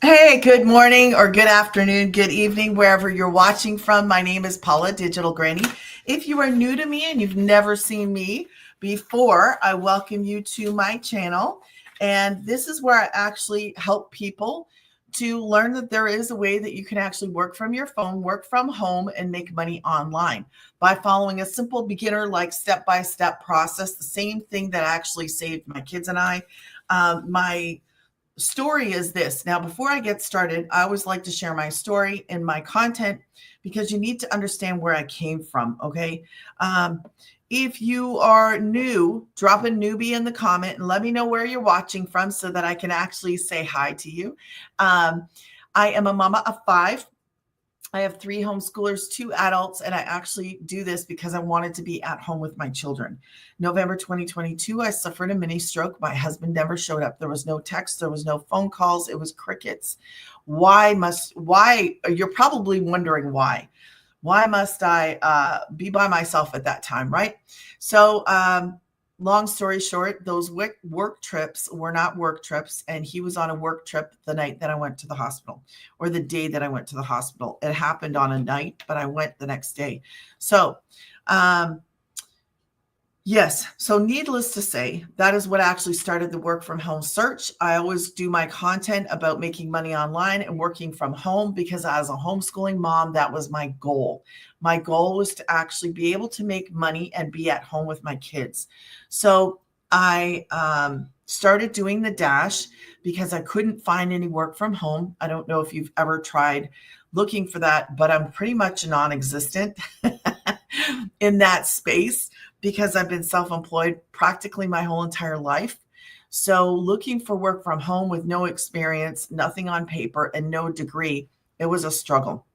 Hey, good morning or good afternoon, good evening, wherever you're watching from. My name is Paula, Digital Granny. If you are new to me and you've never seen me before, I welcome you to my channel. And this is where I actually help people to learn that there is a way that you can actually work from your phone, work from home, and make money online by following a simple beginner like step-by-step process. The same thing that actually saved my kids and I. My story is this. Now, before I get started, I always like to share my story and my content because you need to understand where I came from. Okay. If you are new, drop a newbie in the comment and let me know where you're watching from so that I can actually say hi to you. I am a mama of five. I have 3 homeschoolers, 2 adults, and I actually do this because I wanted to be at home with my children. November 2022, I suffered a mini stroke. My husband never showed up. There was no text, there was no phone calls, it was crickets. Why? You're probably wondering why. Why must I be by myself at that time, right? So, long story short, those work trips were not work trips. And he was on a work trip the night that I went to the hospital or the day that I went to the hospital. It happened on a night, but I went the next day. So, yes. So needless to say, that is what actually started the work from home search. I always do my content about making money online and working from home because as a homeschooling mom, that was my goal. My goal was to actually be able to make money and be at home with my kids. So I started doing the dash because I couldn't find any work from home. I don't know if you've ever tried looking for that, but I'm pretty much non-existent in that space because I've been self-employed practically my whole entire life. So looking for work from home with no experience, nothing on paper, and no degree, it was a struggle.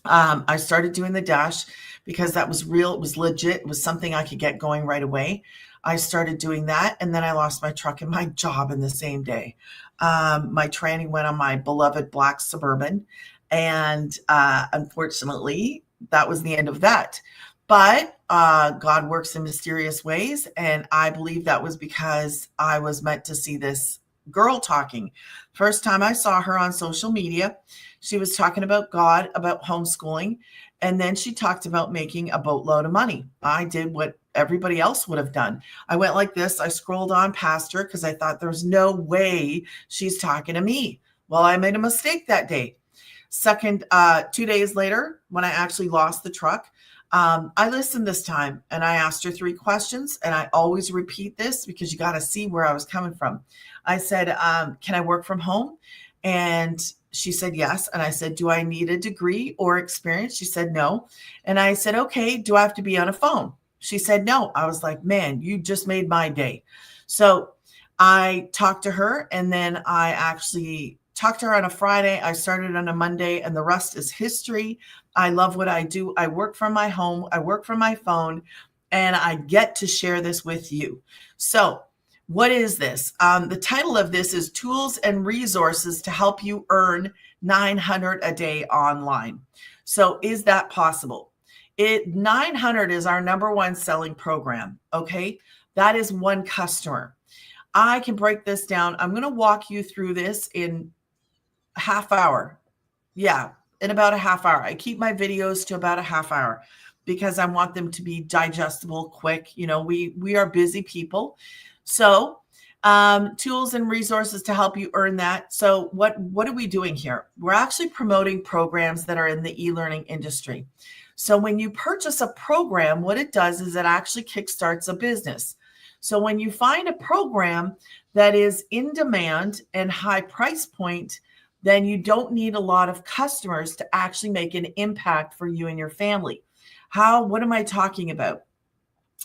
I started doing the dash because that was real. It was legit. It was something I could get going right away. I started doing that, and then I lost my truck and my job in the same day. My tranny went on my beloved black Suburban, and unfortunately, that was the end of that. But God works in mysterious ways, and I believe that was because I was meant to see this girl talking. First time I saw her on social media, she was talking about God, about homeschooling, and then she talked about making a boatload of money. I did what everybody else would have done. I went like this. I scrolled on past her because I thought there's no way she's talking to me. Well, I made a mistake that day. Second, 2 days later, when I actually lost the truck, I listened this time and I asked her 3 questions. And I always repeat this because you got to see where I was coming from. I said, can I work from home? And she said, yes. And I said, do I need a degree or experience? She said, no. And I said, okay, do I have to be on a phone? She said, no. I was like, man, you just made my day. So I talked to her and then I actually talked to her on a Friday. I started on a Monday and the rest is history. I love what I do. I work from my home. I work from my phone and I get to share this with you. So what is this? The title of this is Tools and Resources to Help You Earn $900 a Day Online. So is that possible? 900 is our #1 selling program. Okay. That is one customer. I can break this down. I'm going to walk you through this in a half hour. Yeah, in about a half hour. I keep my videos to about a half hour because I want them to be digestible, quick. You know, we are busy people. So tools and resources to help you earn that. So what are we doing here? We're actually promoting programs that are in the e-learning industry. So when you purchase a program, what it does is it actually kickstarts a business. So when you find a program that is in demand and high price point, then you don't need a lot of customers to actually make an impact for you and your family. What am I talking about?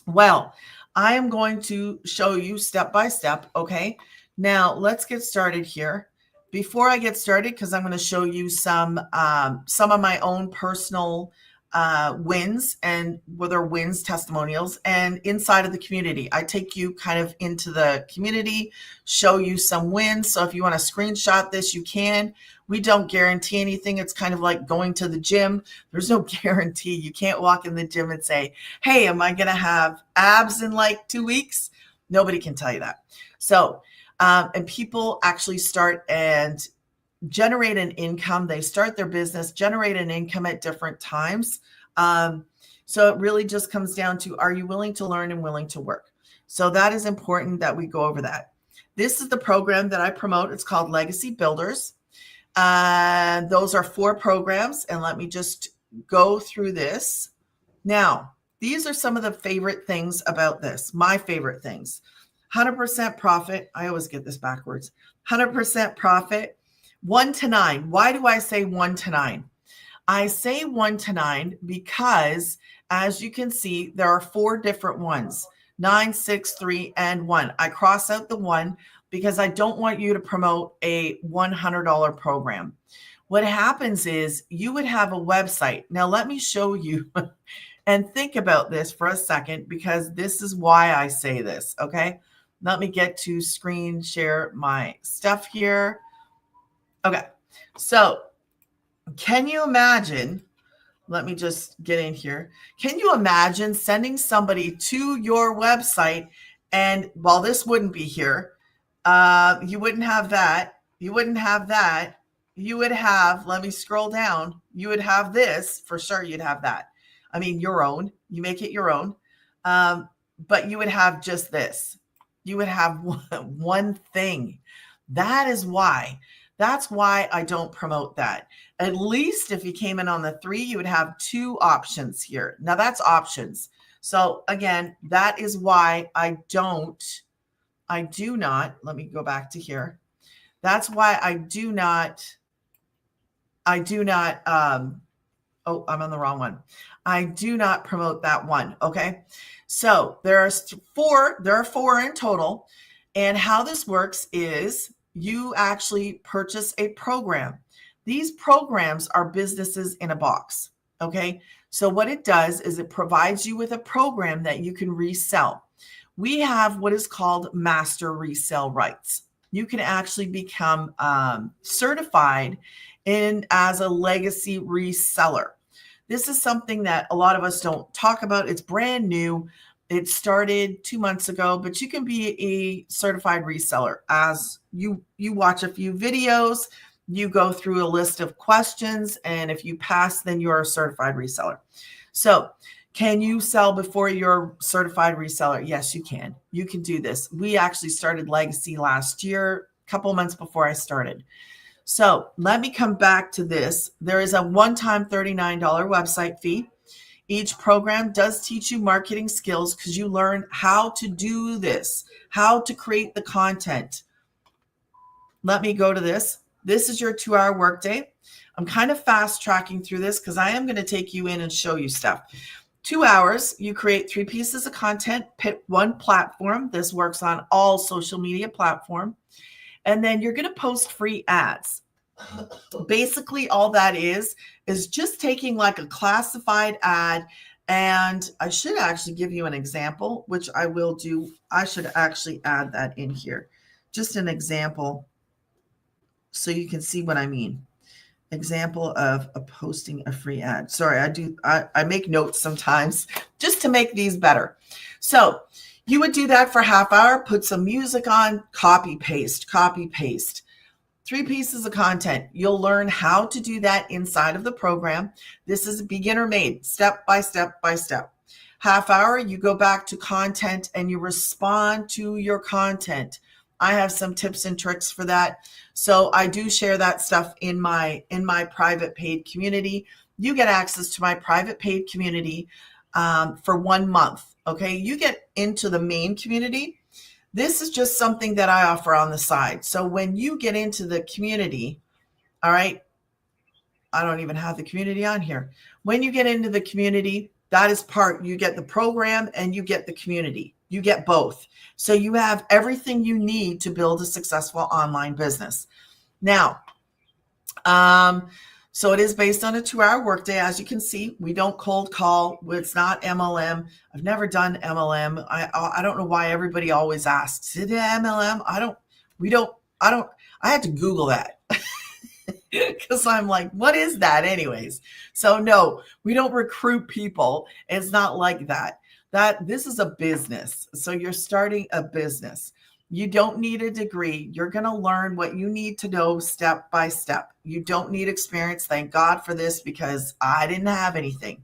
Well, I am going to show you step by step. Okay. Now let's get started here. Before I get started, because I'm going to show you some of my own personal wins and whether wins testimonials and inside of the community. I take you kind of into the community, show you some wins. So if you want to screenshot this, you can. We don't guarantee anything. It's kind of like going to the gym. There's no guarantee. You can't walk in the gym and say, hey, am I going to have abs in like 2 weeks? Nobody can tell you that. So, and people actually start and generate an income. They start their business, generate an income at different times. So it really just comes down to, are you willing to learn and willing to work? So that is important that we go over that. This is the program that I promote. It's called Legacy Builders. Those are 4 programs. And let me just go through this. Now, these are some of the favorite things about this. My favorite things. 100% profit. I always get this backwards. 100% profit. 1 to 9. Why do I say 1 to 9? I say 1 to 9 because, as you can see, there are 4 different ones: 9, 6, 3, and 1. I cross out the 1 because I don't want you to promote a $100 program. What happens is you would have a website. Now, let me show you and think about this for a second, because this is why I say this, okay? Let me get to screen share my stuff here. Okay, so can you imagine, let me just get in here. Can you imagine sending somebody to your website and, well, this wouldn't be here. You wouldn't have that. You wouldn't have that. You would have, let me scroll down. You would have this, for sure you'd have that. I mean, your own, you make it your own. But you would have just this. You would have one thing. That's why I don't promote that. At least if you came in on the 3, you would have 2 options here. Now that's options. So again, that is why I do not, let me go back to here. That's why I do not, oh, I'm on the wrong one. I do not promote that one. Okay. So there are 4 in total. And how this works is you actually purchase a program. These programs are businesses in a box. Okay. So what it does is it provides you with a program that you can resell. We have what is called master resale rights. You can actually become certified as a legacy reseller. This is something that a lot of us don't talk about. It's brand new. It started 2 months ago, but you can be a certified reseller as you watch a few videos, you go through a list of questions, and if you pass, then you're a certified reseller. So can you sell before you're a certified reseller? Yes, you can. You can do this. We actually started Legacy last year, a couple months before I started. So let me come back to this. There is a one-time $39 website fee. Each program does teach you marketing skills because you learn how to do this, how to create the content. Let me go to this. This is your 2-hour workday. I'm kind of fast tracking through this because I am going to take you in and show you stuff. 2 hours, you create 3 pieces of content, pick one platform. This works on all social media platform. And then you're going to post free ads. Basically, all that is just taking like a classified ad. And I should actually give you an example, which I will do. I should actually add that in here. Just an example so you can see what I mean. Example of posting a free ad. Sorry, I make notes sometimes just to make these better. So you would do that for half hour, put some music on, copy, paste, copy, paste. 3 pieces of content. You'll learn how to do that inside of the program. This is beginner made, step by step by step. Half hour, you go back to content and you respond to your content. I have some tips and tricks for that. So I do share that stuff in my private paid community. You get access to my private paid community for 1 month. Okay. You get into the main community. This is just something that I offer on the side. So when you get into the community, all right, I don't even have the community on here. When you get into the community, that is you get the program and you get the community. You get both. So you have everything you need to build a successful online business. Now, so it is based on a 2-hour workday. As you can see, we don't cold call. It's not MLM. I've never done MLM. I don't know why everybody always asks, is it MLM? I had to Google that because I'm like, what is that anyways? So no, we don't recruit people. It's not like that. This is a business. So you're starting a business. You don't need a degree. You're going to learn what you need to know step by step. You don't need experience. Thank God for this, because I didn't have anything.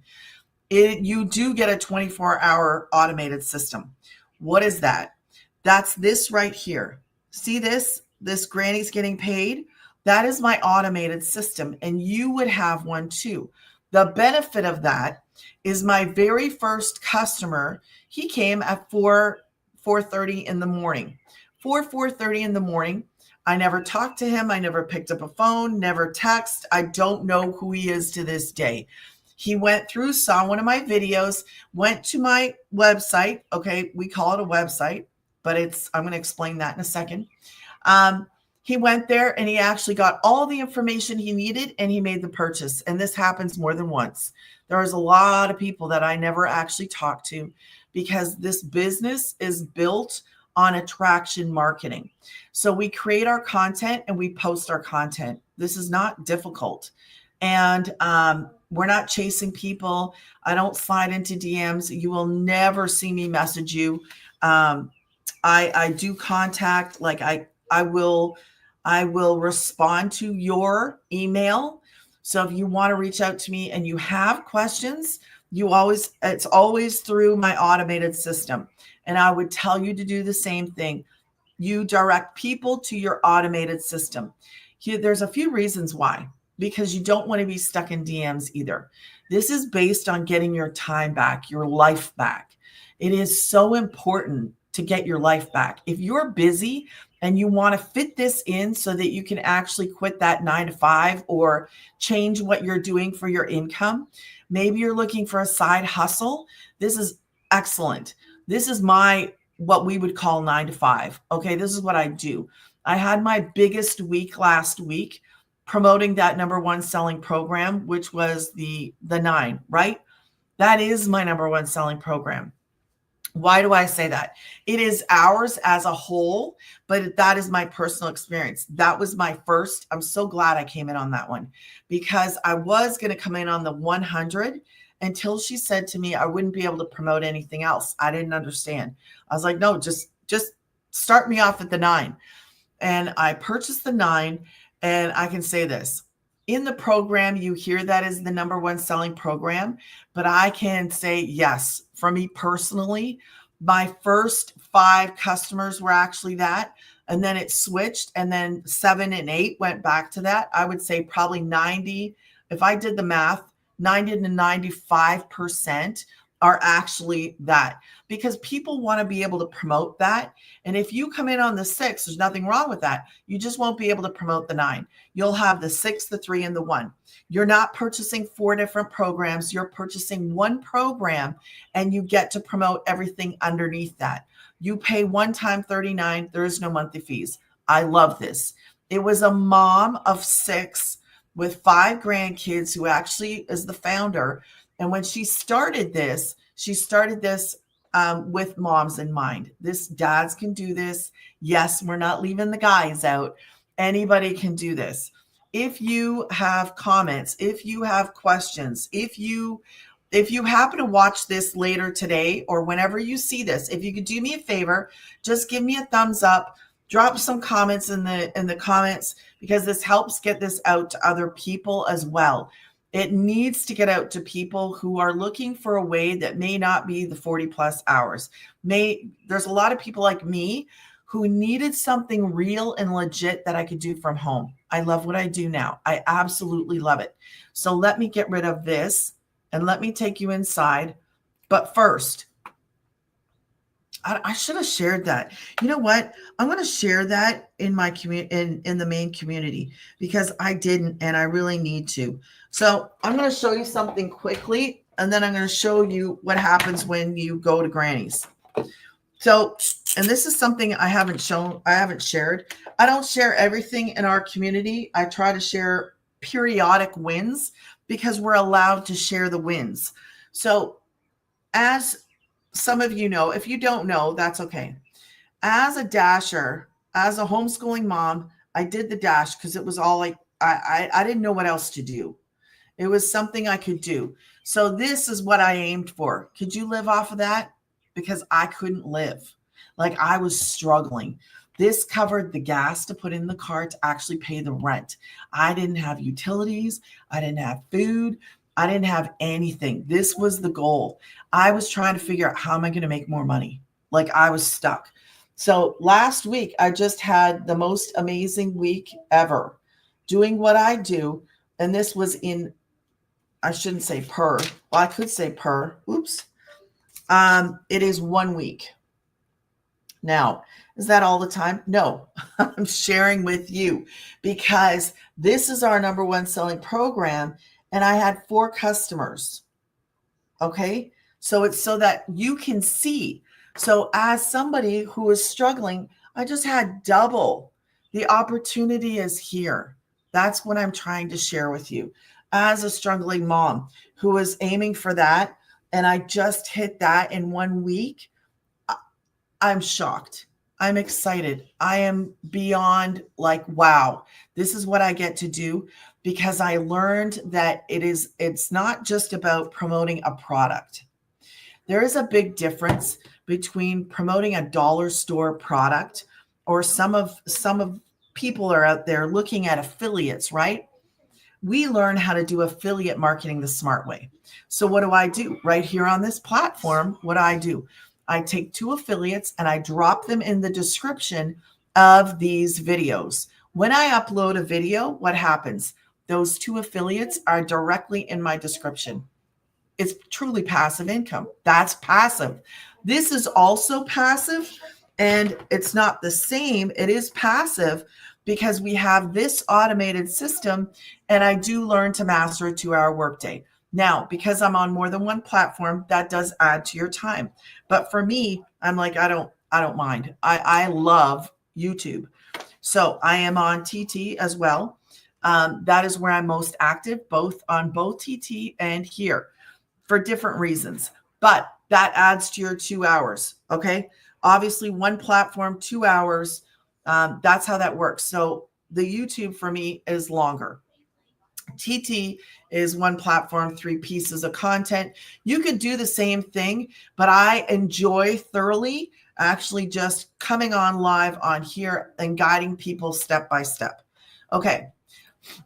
You do get a 24-hour automated system. What is that? That's this right here. See this? This granny's getting paid. That is my automated system, and you would have one too. The benefit of that is my very first customer, he came at 4:30 in the morning. 4:30 in the morning. I never talked to him. I never picked up a phone, never text. I don't know who he is to this day. He went through, saw one of my videos, went to my website. Okay, we call it a website, but I'm going to explain that in a second. He went there and he actually got all the information he needed and he made the purchase. And this happens more than once. There was a lot of people that I never actually talked to, because this business is built on attraction marketing. So we create our content and we post our content. This is not difficult. And we're not chasing people. I don't slide into DMs. You will never see me message you. I do contact, like I will respond to your email. So if you want to reach out to me and you have questions, it's always through my automated system. And I would tell you to do the same thing. You direct people to your automated system. There's a few reasons why, because you don't want to be stuck in DMs either. This is based on getting your time back, your life back. It is so important to get your life back. If you're busy and you want to fit this in so that you can actually quit that 9 to 5 or change what you're doing for your income, maybe you're looking for a side hustle. This is excellent. This is what we would call 9 to 5. Okay, this is what I do. I had my biggest week last week promoting that #1 selling program, which was the 9, right? That is my #1 selling program. Why do I say that? It is ours as a whole, but that is my personal experience. That was my first. I'm so glad I came in on that one, because I was going to come in on the 100 until she said to me I wouldn't be able to promote anything else. I didn't understand. I was like, no, just start me off at the 9. And I purchased the 9, and I can say this. In the program, you hear that is the #1 selling program, but I can say yes, for me personally, my first 5 customers were actually that, and then it switched, and then 7 and 8 went back to that. I would say probably 90, if I did the math, 90 to 95% are actually that, because people want to be able to promote that. And if you come in on the 6, there's nothing wrong with that. You just won't be able to promote the 9. You'll have the 6, the 3, and the 1. You're not purchasing 4 different programs. You're purchasing one program, and you get to promote everything underneath that. You pay one time $39. There is no monthly fees. I love this. It was a mom of 6 with 5 grandkids who actually is the founder. And when she started this with moms in mind. Dads can do this. Yes, we're not leaving the guys out. Anybody can do this. If you have comments, if you have questions, if you happen to watch this later today or whenever you see this, if you could do me a favor, just give me a thumbs up, drop some comments in the comments, because this helps get this out to other people as well. It needs to get out to people who are looking for a way that may not be the 40 plus hours. There's a lot of people like me who needed something real and legit that I could do from home. I love what I do now. I absolutely love it. So let me get rid of this and let me take you inside. But first, I should have shared that. You know what? I'm going to share that in my in the main community, because I didn't, and I really need to. So I'm going to show you something quickly, and then I'm going to show you what happens when you go to Granny's. So, and this is something I haven't shared. I don't share everything in our community. I try to share periodic wins, because we're allowed to share the wins. So as some of you know, if you don't know, that's okay. As a dasher, as a homeschooling mom, I did the dash because it was all like, I didn't know what else to do. It was something I could do. So this is what I aimed for. Could you live off of that? Because I couldn't live. Like I was struggling. This covered the gas to put in the car to actually pay the rent. I didn't have utilities. I didn't have food. I didn't have anything. This was the goal. I was trying to figure out how am I going to make more money? Like I was stuck. So last week, I just had the most amazing week ever doing what I do. And this was in, I shouldn't say per, well, I could say per, oops. It is 1 week. Now, is that all the time? No, I'm sharing with you because this is our number one selling program. And I had 4 customers. Okay. So it's so that you can see. So as somebody who is struggling, I just had double. The opportunity is here. That's what I'm trying to share with you. As a struggling mom who is aiming for that, and I just hit that in 1 week, I'm shocked. I'm excited. I am beyond like, wow, this is what I get to do because I learned that it's not just about promoting a product. There is a big difference between promoting a dollar store product or some of people are out there looking at affiliates, right? We learn how to do affiliate marketing the smart way. So what do? Right here on this platform, what do? I take 2 affiliates and I drop them in the description of these videos. When I upload a video, what happens? Those 2 affiliates are directly in my description. It's truly passive income. That's passive. This is also passive, and it's not the same. It is passive because we have this automated system, and I do learn to master a 2-hour workday. Now, because I'm on more than one platform, that does add to your time. But for me, I'm like, I don't mind. I love YouTube. So I am on TT as well. That is where I'm most active, both on both TT and here for different reasons. But that adds to your 2 hours. Okay. Obviously, one platform, 2 hours. That's how that works. So the YouTube for me is longer. TT is one platform, 3 pieces of content. You could do the same thing, but I enjoy thoroughly actually just coming on live on here and guiding people step by step. Okay.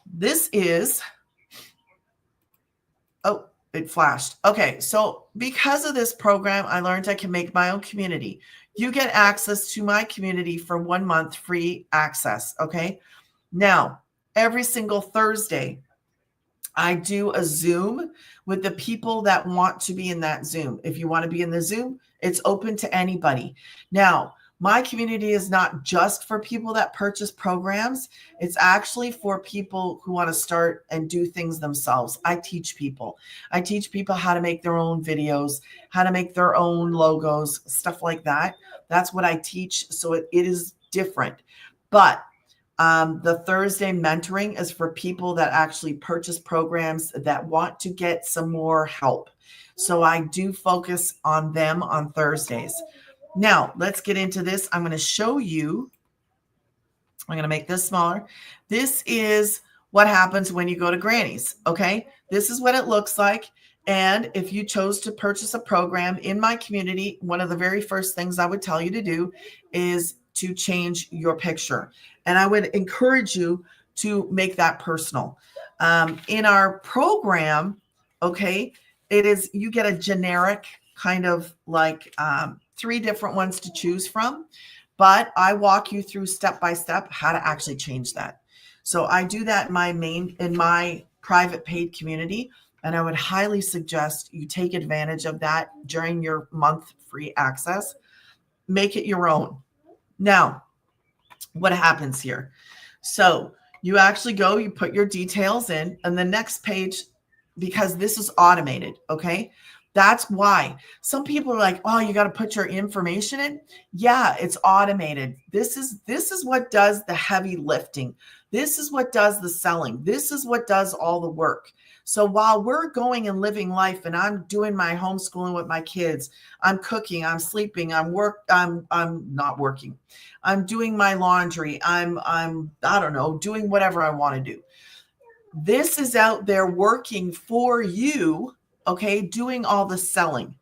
This is, oh, it flashed. Okay. So because of this program, I learned I can make my own community. You get access to my community for 1 month free access. Okay. Now, every single Thursday, I do a Zoom with the people that want to be in that Zoom. If you want to be in the Zoom, it's open to anybody. Now, my community is not just for people that purchase programs. It's actually for people who want to start and do things themselves. I teach people. I teach people how to make their own videos, how to make their own logos, stuff like that. That's what I teach. So it is different. But the Thursday mentoring is for people that actually purchase programs that want to get some more help. So I do focus on them on Thursdays. Now, let's get into this. I'm going to show you. I'm going to make this smaller. This is what happens when you go to Granny's. Okay. This is what it looks like. And if you chose to purchase a program in my community, one of the very first things I would tell you to do is to change your picture. And I would encourage you to make that personal. In our program, okay, it is, you get a generic kind of like 3 different ones to choose from, but I walk you through step by step how to actually change that. So I do that in my private paid community. And I would highly suggest you take advantage of that during your month free access. Make it your own. Now, what happens here? So you actually go, you put your details in, and the next page, because this is automated, okay? That's why some people are like, oh, you got to put your information in. Yeah, it's automated. This is what does the heavy lifting. This is what does the selling. This is what does all the work. So while we're going and living life and I'm doing my homeschooling with my kids, I'm cooking, I'm sleeping, I'm not working. I'm doing my laundry. I'm I don't know, doing whatever I want to do. This is out there working for you, okay, doing all the selling.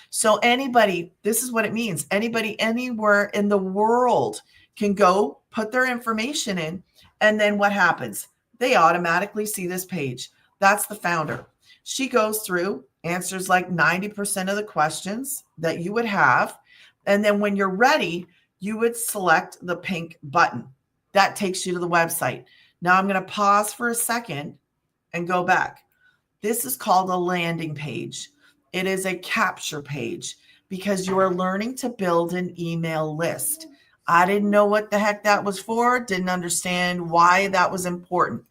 So anybody, this is what it means. Anybody anywhere in the world can go put their information in. And then what happens? They automatically see this page. That's the founder. She goes through, answers like 90% of the questions that you would have. And then when you're ready, you would select the pink button. That takes you to the website. Now I'm going to pause for a second and go back. This is called a landing page. It is a capture page because you are learning to build an email list. I didn't know what the heck that was for, didn't understand why that was important.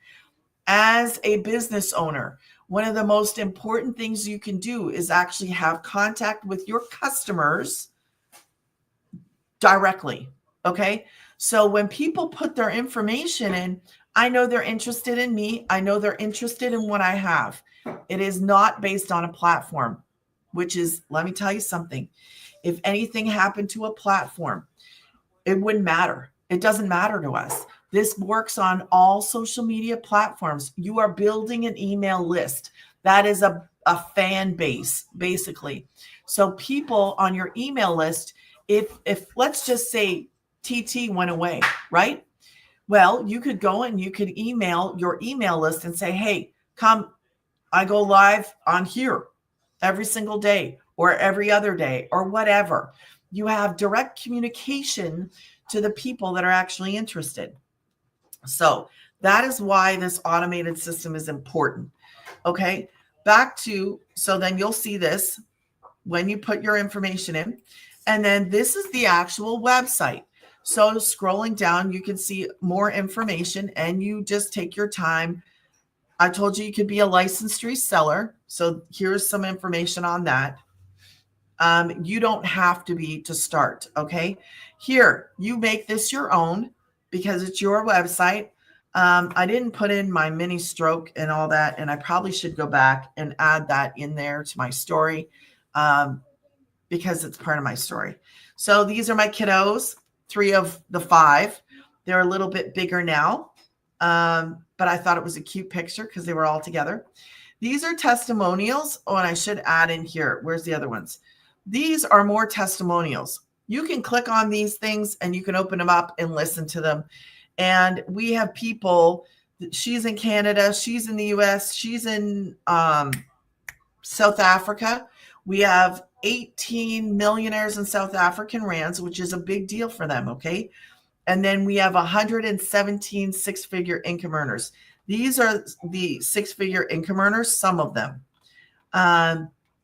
As a business owner, one of the most important things you can do is actually have contact with your customers directly. Okay. So when people put their information in, I know they're interested in me. I know they're interested in what I have. It is not based on a platform, which is, let me tell you something. If anything happened to a platform, it wouldn't matter. It doesn't matter to us. This works on all social media platforms. You are building an email list. That is a fan base, basically. So people on your email list, if let's just say TT went away, right? Well, you could go and you could email your email list and say, hey, come, I go live on here every single day or every other day or whatever. You have direct communication to the people that are actually interested. So that is why this automated system is important. Okay, back to, so then you'll see this when you put your information in. And then this is the actual website. So scrolling down, you can see more information and you just take your time. I told you could be a licensed reseller. So here's some information on that. You don't have to be to start. Okay. Here, you make this your own because it's your website. I didn't put in my mini stroke and all that, and I probably should go back and add that in there to my story because it's part of my story. So these are my kiddos, 3 of the 5. They're a little bit bigger now, but I thought it was a cute picture because they were all together. These are testimonials. Oh, and I should add in here. Where's the other ones? These are more testimonials. You can click on these things and you can open them up and listen to them. And we have people, she's in Canada, she's in the US, she's in South Africa. We have 18 millionaires in South African rands, which is a big deal for them, okay? And then we have 117 six-figure income earners. These are the six-figure income earners, some of them.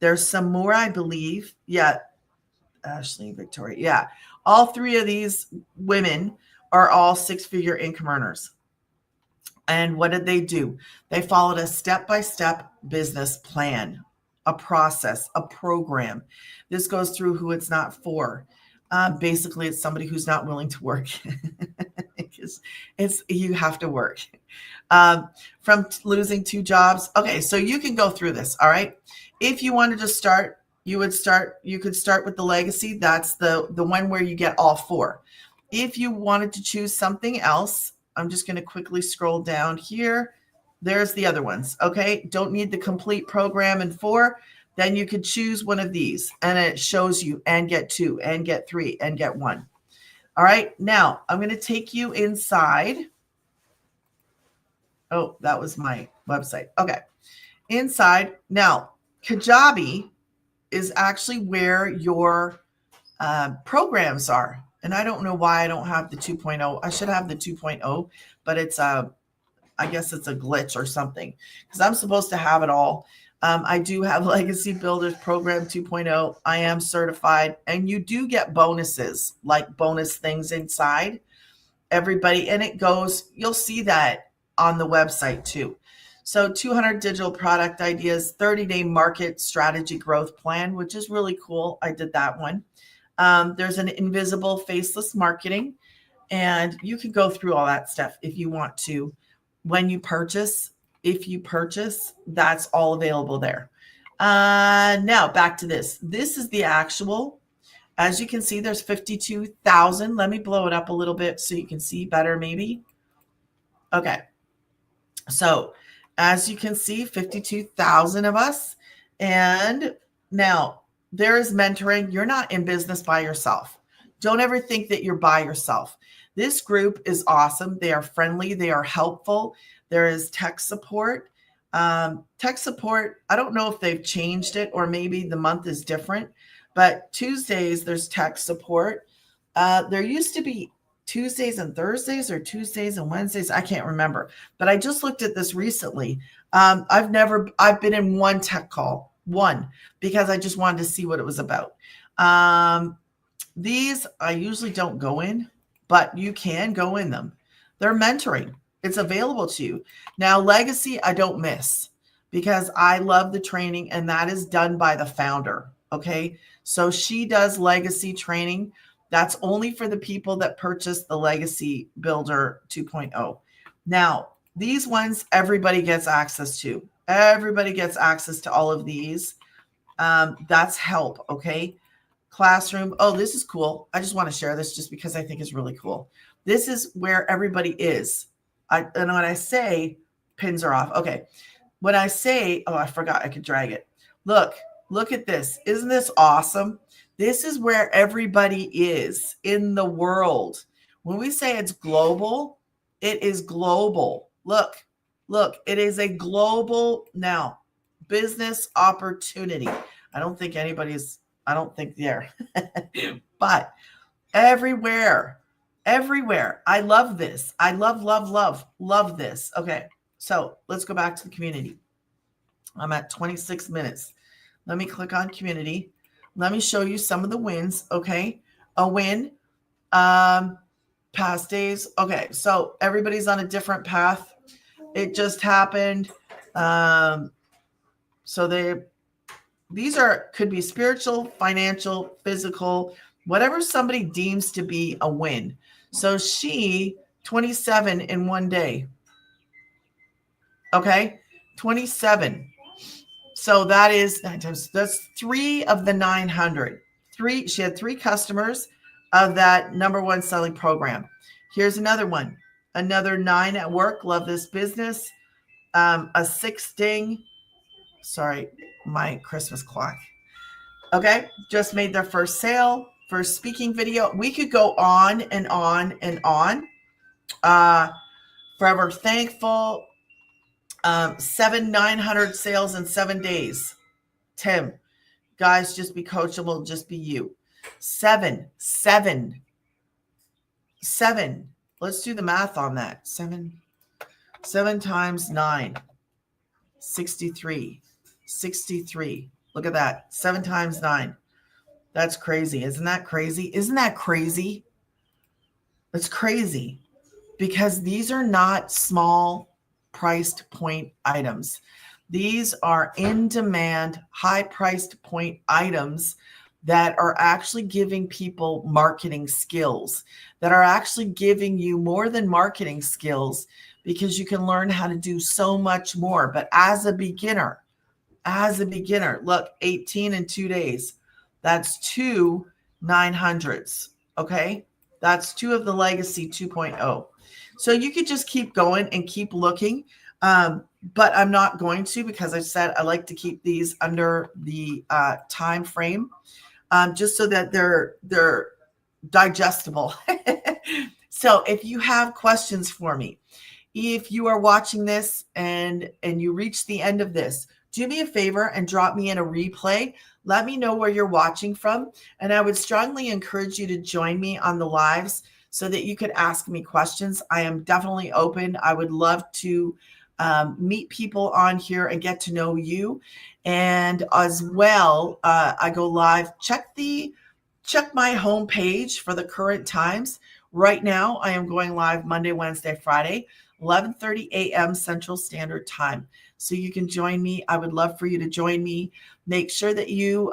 There's some more, I believe. Yeah, Ashley, Victoria. Yeah, all 3 of these women are all six-figure income earners. And what did they do? They followed a step-by-step business plan, a process, a program. This goes through who it's not for. Basically, it's somebody who's not willing to work. it's you have to work. From losing 2 jobs. Okay, so you can go through this. All right. If you wanted to start, you could start with the legacy. That's the one where you get all 4. If you wanted to choose something else, I'm just going to quickly scroll down here. There's the other ones. Okay. Don't need the complete program in 4. Then you could choose one of these and it shows you and get 2 and get 3 and get 1. All right. Now I'm going to take you inside. Oh, that was my website. Okay. Inside. Now, Kajabi is actually where your programs are. And I don't know why I don't have the 2.0. I should have the 2.0, but it's I guess it's a glitch or something because I'm supposed to have it all. I do have Legacy Builders Program 2.0. I am certified, and you do get bonuses, like bonus things inside everybody. And it goes, you'll see that on the website too. So 200 digital product ideas, 30-day market strategy growth plan, which is really cool. I did that one. There's an invisible faceless marketing, and you can go through all that stuff if you want to. When you purchase, if you purchase, that's all available there. Now back to this. This is the actual, as you can see, there's 52,000. Let me blow it up a little bit so you can see better maybe. Okay. So as you can see, 52,000 of us. And now there is mentoring. You're not in business by yourself. Don't ever think that you're by yourself. This group is awesome. They are friendly. They are helpful. There is tech support. Tech support, I don't know if they've changed it or maybe the month is different, but Tuesdays, there's tech support. There used to be Tuesdays and Thursdays or Tuesdays and Wednesdays. I can't remember, but I just looked at this recently. I've been in one tech call, one, because I just wanted to see what it was about. These I usually don't go in, but you can go in them. They're mentoring. It's available to you. Now, legacy, I don't miss because I love the training and that is done by the founder. Okay. So she does legacy training. That's only for the people that purchase the Legacy Builder 2.0. Now, these ones, everybody gets access to. Everybody gets access to all of these. That's help. Okay. Classroom. Oh, this is cool. I just want to share this just because I think it's really cool. This is where everybody is. And when I say pins are off. Okay. When I say, oh, I forgot I could drag it. Look at this. Isn't this awesome? This is where everybody is in the world. When we say it's global, it is global. Look, it is a global now business opportunity. I don't think they're, but everywhere. I love this. I love this. Okay. So let's go back to the community. I'm at 26 minutes. Let me click on community. Let me show you some of the wins. Okay. A win, past days. Okay. So everybody's on a different path. It just happened. So these could be spiritual, financial, physical, whatever somebody deems to be a win. So she 27 in one day. Okay. 27. So that is 9 times. That's 3 of the 900. She had 3 customers of that number 1 selling program. Here's another one. Another 9 at work. Love this business. A 6 ding. Sorry, my Christmas clock. Okay. Just made their first sale, first speaking video. We could go on and on and on. Forever thankful. 900 sales in 7 days. Tim, guys, just be coachable. Just be you. 7. Let's do the math on that. 7 times 9. 63. Look at that. 7 times 9. That's crazy. Isn't that crazy? It's crazy because these are not small priced point items. These are in demand, high priced point items that are actually giving people marketing skills, that are actually giving you more than marketing skills because you can learn how to do so much more. But as a beginner, look, 18 in 2 days. That's 2 900s. Okay. That's 2 of the Legacy 2.0. So you could just keep going and keep looking. But I'm not going to because I said I like to keep these under the time frame just so that they're digestible. So if you have questions for me, if you are watching this and you reach the end of this, do me a favor and drop me in a replay. Let me know where you're watching from. And I would strongly encourage you to join me on the lives so that you could ask me questions. I am definitely open. I would love to meet people on here and get to know you. And as well, I go live. Check my homepage for the current times. Right now, I am going live Monday, Wednesday, Friday, 11:30 a.m. Central Standard Time. So you can join me. I would love for you to join me. Make sure that you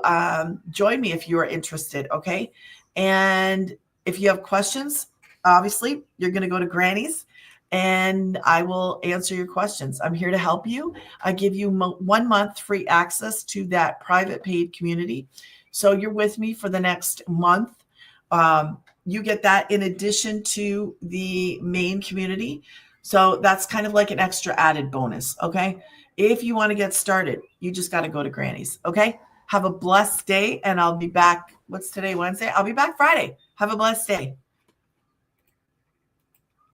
join me if you are interested. Okay. And if you have questions, obviously, you're going to go to Granny's and I will answer your questions. I'm here to help you. I give you 1 month free access to that private paid community. So you're with me for the next month. You get that in addition to the main community. So that's kind of like an extra added bonus. Okay. If you want to get started, you just got to go to Granny's. Okay. Have a blessed day, and I'll be back. What's today, Wednesday? I'll be back Friday. Have a blessed day.